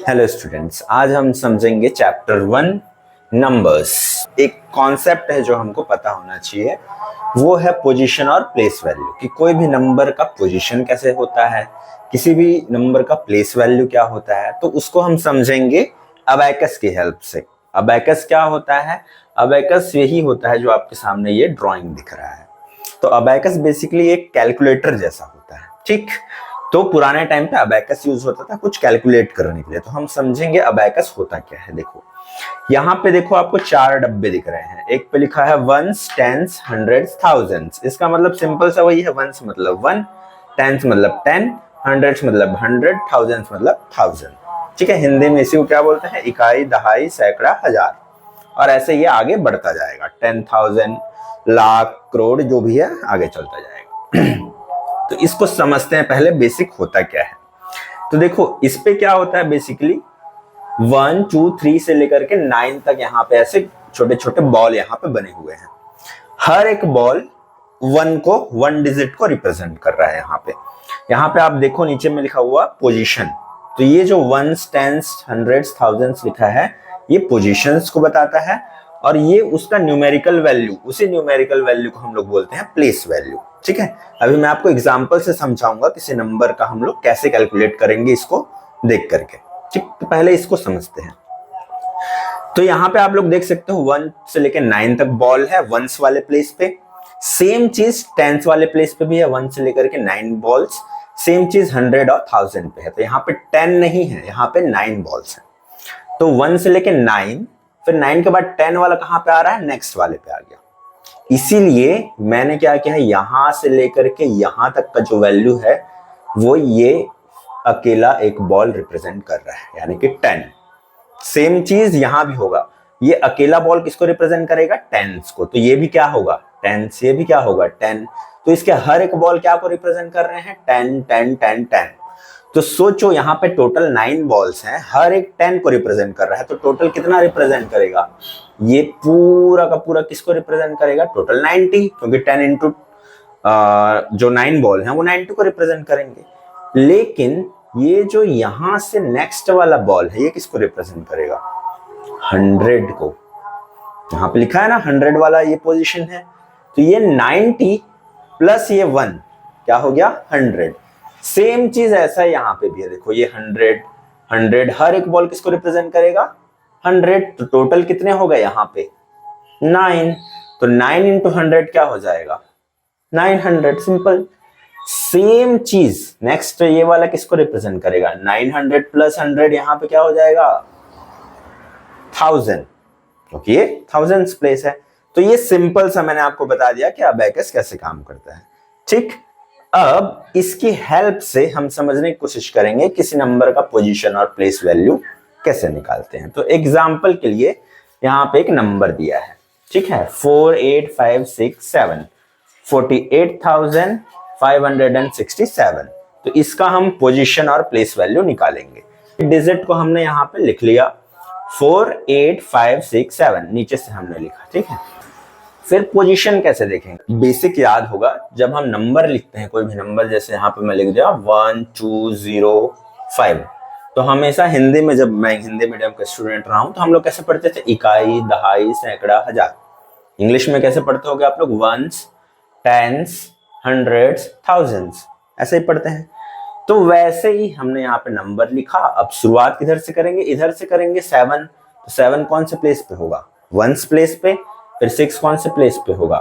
Hello students, आज हम समझेंगे चैप्टर 1 नंबर्स। एक कॉन्सेप्ट है जो हमको पता होना चाहिए, वो है पोजीशन और प्लेस वैल्यू। कि कोई भी नंबर का पोजीशन कैसे होता है, किसी भी नंबर का प्लेस वैल्यू क्या होता है, तो उसको हम समझेंगे अबैकस की हेल्प से। अबैकस क्या होता है? अबैकस यही होता है जो आपके सामने ये ड्राइंग दिख रहा है। तो अबैकस बेसिकली एक कैलकुलेटर जैसा होता है, ठीक। तो पुराने टाइम पे अबैकस यूज होता था कुछ कैलकुलेट करने के लिए। तो हम समझेंगे अबैकस होता क्या है। देखो यहाँ पे, देखो आपको 4 डब्बे दिख रहे हैं। एक पे लिखा है वंस, टेंस, हंड्रेड्स, थाउजेंड्स। इसका मतलब सिंपल सा वही है, वंस मतलब 1, टेंस मतलब 10, हंड्रेड्स मतलब 100, थाउजेंड्स मतलब 1000। ठीक है, हिंदी में इसी को क्या बोलते हैं? इकाई, दहाई, सैकड़ा, हजार। और ऐसे ये आगे बढ़ता जाएगा, 10,000, लाख, करोड़, जो भी है आगे चलता जाएगा। तो इसको समझते हैं पहले, बेसिक होता क्या है। तो देखो इस पे क्या होता है बेसिकली, 1, 2, 3 से लेकर के 9 तक यहाँ पे ऐसे छोटे छोटे बॉल यहाँ पे बने हुए हैं। हर एक बॉल 1 डिजिट को रिप्रेजेंट कर रहा है। यहाँ पे आप देखो नीचे में लिखा हुआ पोजीशन। तो ये जो वंस, टेंस, हंड्रेड्स, थाउजेंड्स लिखा है, ये पोजीशंस को बताता है। और ये उसका न्यूमेरिकल वैल्यू, उसी न्यूमेरिकल वैल्यू को हम लोग बोलते हैं प्लेस वैल्यू। ठीक है, अभी मैं आपको एग्जांपल से समझाऊंगा किसी नंबर का हम लोग कैसे कैलकुलेट करेंगे इसको देख करके। ठीक, तो पहले इसको समझते हैं। तो यहाँ पे आप लोग देख सकते हो 1 से लेकर 9 तक बॉल है वंस वाले प्लेस पे। सेम चीज टेंस वाले प्लेस पे भी है, 1 से लेकर के 9 बॉल्स। सेम चीज 100 और 1000 पे है। तो यहाँ पे 10 नहीं है, यहाँ पे 9 बॉल्स है। तो 1 से लेकर 9, फिर 9 के बाद 10 वाला कहाँ पे आ रहा है? नेक्स्ट वाले पे आ गया। इसीलिए मैंने क्या किया है, यहां से लेकर के यहां तक का जो वैल्यू है वो ये अकेला एक बॉल रिप्रेजेंट कर रहा है, यानी कि 10। सेम चीज यहां भी होगा, ये अकेला बॉल किसको रिप्रेजेंट करेगा? टेंस को। तो ये भी क्या होगा? टेंस। ये भी क्या होगा? 10। तो इसके हर एक बॉल क्या को रिप्रेजेंट कर रहे हैं? 10, 10, 10, 10। तो सोचो यहाँ पे टोटल 9 बॉल्स हैं, हर एक 10 को रिप्रेजेंट कर रहा है। तो टोटल कितना रिप्रेजेंट करेगा? ये पूरा का पूरा किसको रिप्रेजेंट करेगा? टोटल 90, क्योंकि 10 इंटू जो 9 बॉल हैं वो 90 को रिप्रेजेंट करेंगे। लेकिन ये जो यहां से नेक्स्ट वाला बॉल है, ये किसको रिप्रेजेंट करेगा? 100 को। यहां पे लिखा है ना 100 वाला ये पोजीशन है। तो ये 90 प्लस ये 1 क्या हो गया? 100। सेम चीज ऐसा है यहाँ पे भी है। देखो ये 100, 100, हर एक बॉल किसको रिप्रेजेंट करेगा? 100। तो टोटल कितने हो गए यहाँ पे? 9। तो 9 इंटू 100 क्या हो जाएगा? 900। सिंपल। सेम चीज नेक्स्ट ये वाला किसको रिप्रेजेंट करेगा? 900 प्लस 100 यहाँ पे क्या हो जाएगा? 1000, क्योंकि ये थाउजेंड्स प्लेस है। तो ये सिंपल सा मैंने आपको बता दिया कि अबैकस कैसे काम करता है। ठीक, अब इसकी हेल्प से हम समझने की कोशिश करेंगे किसी नंबर का पोजीशन और प्लेस वैल्यू कैसे निकालते हैं। तो एग्जांपल के लिए यहाँ पे एक नंबर दिया है, ठीक है, 48567, 48,567। तो इसका हम पोजीशन और प्लेस वैल्यू निकालेंगे। डिजिट को हमने यहाँ पे लिख लिया 48567, नीचे से हमने लिखा, ठीक है। फिर पोजीशन कैसे देखेंगे? बेसिक याद होगा, जब हम नंबर लिखते हैं कोई भी नंबर, जैसे यहाँ पे मैं लिख दिया 1205, तो हमेशा हिंदी में, जब मैं हिंदी मीडियम का स्टूडेंट रहा हूं, तो हम लोग कैसे पढ़ते थे? इकाई, दहाई, सैकड़ा, हजार। इंग्लिश में कैसे पढ़ते होगे आप लोग? वंस, टेंस, हंड्रेड्स, थाउजेंड्स, ऐसे ही पढ़ते हैं। तो वैसे ही हमने यहाँ पे नंबर लिखा। अब शुरुआत किधर से करेंगे? इधर से करेंगे 7। तो 7 कौन से प्लेस पे होगा? वंस प्लेस पे। फिर 6 कौन से प्लेस पे होगा?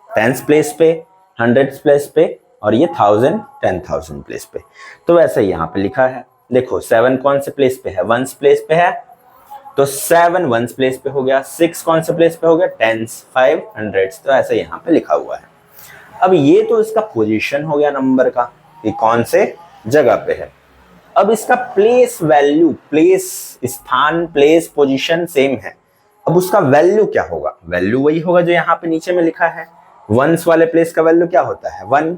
टेंस प्लेस पे, हंड्रेड्स प्लेस पे, और ये 1000, 10,000 प्लेस पे। तो वैसे ही यहाँ पे लिखा है। देखो 7 कौन से प्लेस पे है? वंस प्लेस पे है, तो 7 वंस प्लेस पे हो गया। 6 कौन से प्लेस पे हो गया? Tens, 5 hundreds. तो ऐसे यहाँ पे लिखा हुआ है। अब ये तो इसका पोजीशन हो गया नंबर का, ये कौन से जगह पे है। अब इसका प्लेस वैल्यू, प्लेस स्थान, प्लेस पोजीशन सेम है। अब उसका वैल्यू क्या होगा? वैल्यू वही होगा जो यहाँ पे नीचे में लिखा है। वंस वाले प्लेस का वैल्यू क्या होता है? 1।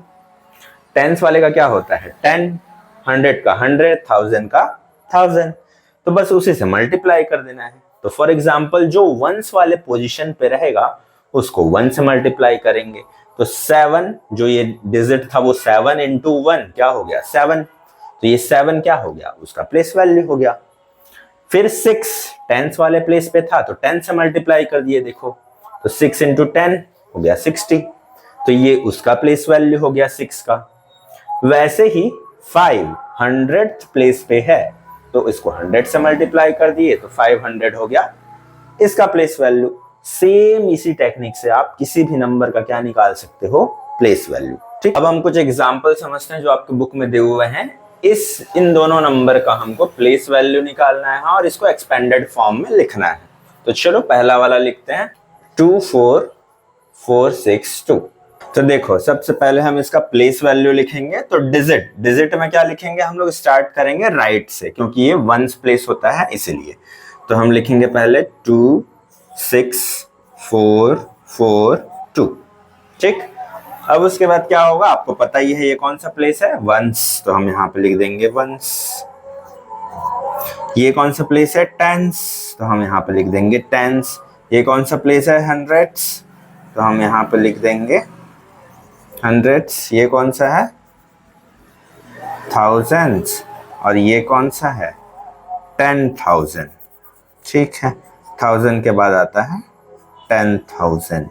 टेंस वाले का क्या होता है? 10। 100 का 100, 1000 का 1000। तो बस उसी से मल्टीप्लाई कर देना है। तो फॉर एग्जाम्पल जो वंस वाले पोजीशन पे रहेगा उसको 1 से मल्टीप्लाई करेंगे। तो 7, जो ये डिजिट था वो 7 इंटू 1 क्या हो गया? 7। तो ये 7 क्या हो गया? उसका प्लेस वैल्यू हो गया। फिर 6 टेंस वाले प्लेस पे था तो 10 से मल्टीप्लाई कर दिए, देखो तो 6 इंटू 10 हो गया 60, तो ये उसका प्लेस वैल्यू हो गया 6 का। वैसे ही 5 100th प्लेस पे है तो इसको 100 से मल्टीप्लाई कर दिए तो 500 हो गया इसका प्लेस वैल्यू। सेम इसी टेक्निक से आप किसी भी नंबर का क्या निकाल सकते हो, प्लेस वैल्यू। ठीक, अब हम कुछ एग्जांपल समझते हैं जो आपके बुक में दिए हुए हैं। इन दोनों नंबर का हमको प्लेस वैल्यू निकालना है और इसको एक्सपेंडेड फॉर्म में लिखना है। तो चलो पहला वाला लिखते हैं 24462। तो देखो सबसे पहले हम इसका प्लेस वैल्यू लिखेंगे, तो डिजिट में क्या लिखेंगे, हम लोग स्टार्ट करेंगे राइट से क्योंकि ये वंस प्लेस होता है इसीलिए। तो हम लिखेंगे पहले 26442। ठीक, अब उसके बाद क्या होगा आपको पता ही है ये कौन सा प्लेस है, वंस, तो हम यहाँ पे लिख देंगे वंस। ये कौन सा प्लेस है, टेंस, तो हम यहाँ पे लिख देंगे टेंस। ये कौन सा प्लेस है, हंड्रेड्स, तो हम यहाँ पे लिख देंगे हंड्रेड्स। ये कौन सा है, थाउजेंड्स, और ये कौन सा है, 10,000। ठीक है, 1000 के बाद आता है 10,000।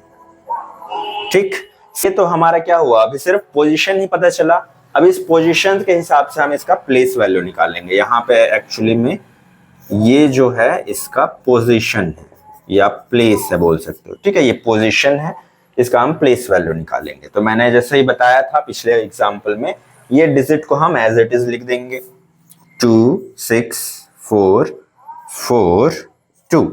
ठीक, ये तो हमारा क्या हुआ, अभी सिर्फ पोजीशन ही पता चला। अब इस पोजीशन के हिसाब से हम इसका प्लेस वैल्यू निकालेंगे। यहाँ पे एक्चुअली में ये जो है इसका पोजीशन है या प्लेस है बोल सकते हो। ठीक है, ये पोजीशन है, इसका हम प्लेस वैल्यू निकालेंगे। तो मैंने जैसे ही बताया था पिछले एग्जाम्पल में, ये डिजिट को हम एज इट इज लिख देंगे 26442।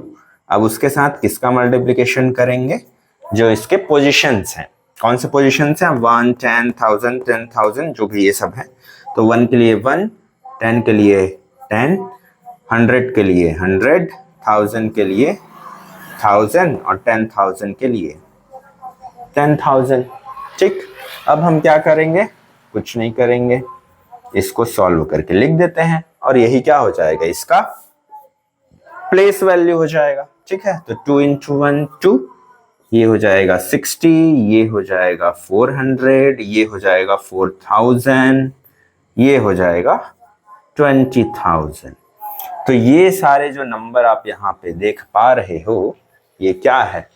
अब उसके साथ किसका मल्टीप्लिकेशन करेंगे, जो इसके पोजीशंस हैं। कौन से पोजीशंस हैं, 1, 10, 1000, 10,000 जो भी ये सब है। तो 1 के लिए 1, 10 के लिए 10, 100 के लिए 100, 1000 के लिए 1000 और 10,000 के लिए 10,000। ठीक, अब हम क्या करेंगे, कुछ नहीं करेंगे, इसको सॉल्व करके लिख देते हैं और यही क्या हो जाएगा, इसका प्लेस वैल्यू हो जाएगा। ठीक है, तो 2 इंटू 1 2, ये हो जाएगा 60, ये हो जाएगा 400, ये हो जाएगा 4000, ये हो जाएगा 20,000। तो ये सारे जो नंबर आप यहाँ पे देख पा रहे हो, ये क्या है,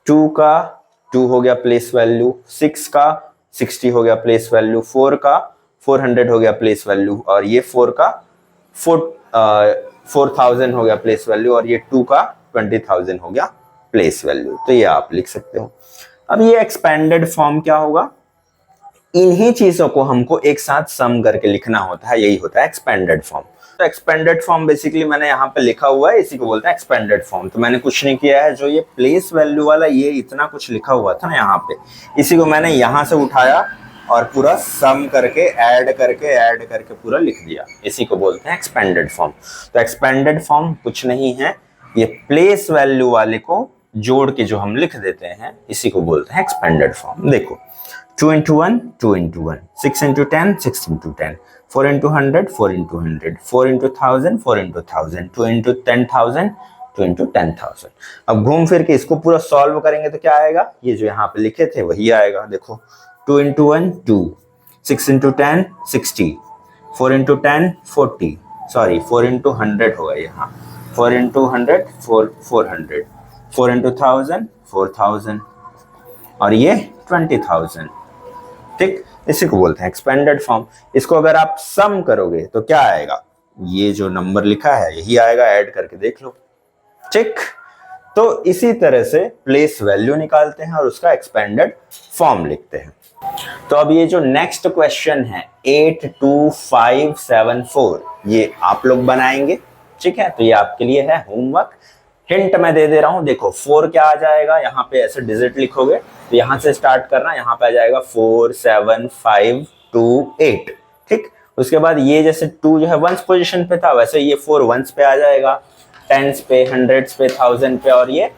2 का 2 हो गया प्लेस वैल्यू, 6 का 60 हो गया प्लेस वैल्यू, 4 का 400 हो गया प्लेस वैल्यू, और ये 4 का 4000 हो गया प्लेस वैल्यू, और ये 2 का 20,000 हो गया प्लेस वैल्यू। तो ये आप लिख सकते हो। अब ये एक्सपेंडेड फॉर्म क्या होगा, इन्हीं चीजों को हमको एक साथ सम करके लिखना होता है, यही होता है एक्सपेंडेड फॉर्म। तो एक्सपेंडेड फॉर्म बेसिकली मैंने यहाँ पे लिखा हुआ है, इसी को बोलते हैं एक्सपेंडेड फॉर्म। तो मैंने कुछ नहीं किया है, जो ये प्लेस वैल्यू वाला ये इतना कुछ लिखा हुआ था ना यहाँ पे, इसी को मैंने यहाँ से उठाया और पूरा सम करके ऐड करके पूरा लिख दिया, इसी को बोलते हैं एक्सपेंडेड फॉर्म। तो एक्सपेंडेड फॉर्म कुछ नहीं है, ये प्लेस वैल्यू वाले को जोड़ के जो हम लिख देते हैं, इसी को बोलते हैं एक्सपेंडेड फॉर्म। देखो 2 into 1 2 into 1, 6 into 10 6 into 10, 4 into 100 4 into 100, 4 into 1000 4 into 1000, 2 into 10,000 2 into 10,000। अब घूम फिर के इसको पूरा सॉल्व करेंगे तो क्या आएगा, ये जो यहाँ पे लिखे थे वही आएगा। देखो 2 into 1 2, 6 into 10 60, 4 into 10 40, sorry 4 into 100 होगा यहाँ, 4 इंटू 100 400, 4 इंटू 1000 4000, और ये 20,000। ठीक, इसी को बोलते हैं एक्सपेंडेड फॉर्म। इसको अगर आप सम करोगे तो क्या आएगा, ये जो नंबर लिखा है यही आएगा, ऐड करके देख लो। ठीक, तो इसी तरह से प्लेस वैल्यू निकालते हैं और उसका एक्सपेंडेड फॉर्म लिखते हैं। तो अब ये जो नेक्स्ट क्वेश्चन है 82574, ये आप लोग बनाएंगे। ठीक है, तो ये आपके लिए है होमवर्क। हिंट मैं दे दे रहा हूं, देखो 4 क्या आ जाएगा, यहाँ पे ऐसे डिजिट लिखोगे तो यहाँ से स्टार्ट करना, यहाँ पे आ जाएगा 4 7 5 2 8। ठीक, उसके बाद ये जैसे 2 जो है वंस पोजीशन पे था, वैसे ये 4 वंस पे आ जाएगा, टेंस पे, हंड्रेड्स पे, 1000 पे, और ये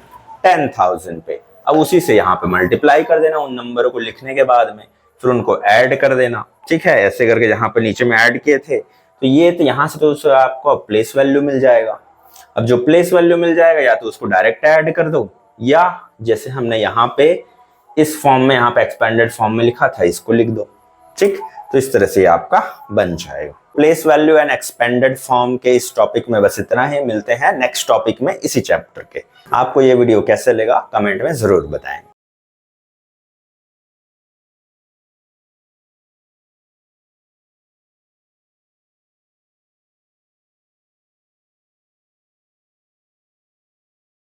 10,000 पे। अब उसी से यहाँ पे मल्टीप्लाई कर देना उन नंबरों को लिखने के बाद में, फिर उनको ऐड कर देना। ठीक है, ऐसे करके यहाँ पे नीचे में ऐड किए थे, तो ये तो यहाँ से तो आपको प्लेस वैल्यू मिल जाएगा। अब जो प्लेस वैल्यू मिल जाएगा, या तो उसको डायरेक्ट ऐड कर दो, या जैसे हमने यहाँ पे इस फॉर्म में, यहाँ पे एक्सपेंडेड फॉर्म में लिखा था, इसको लिख दो। ठीक, तो इस तरह से आपका बन जाएगा। Place value and expanded form के इस टॉपिक में बस इतना ही। मिलते हैं नेक्स्ट टॉपिक में इसी चैप्टर के। आपको ये वीडियो कैसे लगा कमेंट में जरूर बताएं।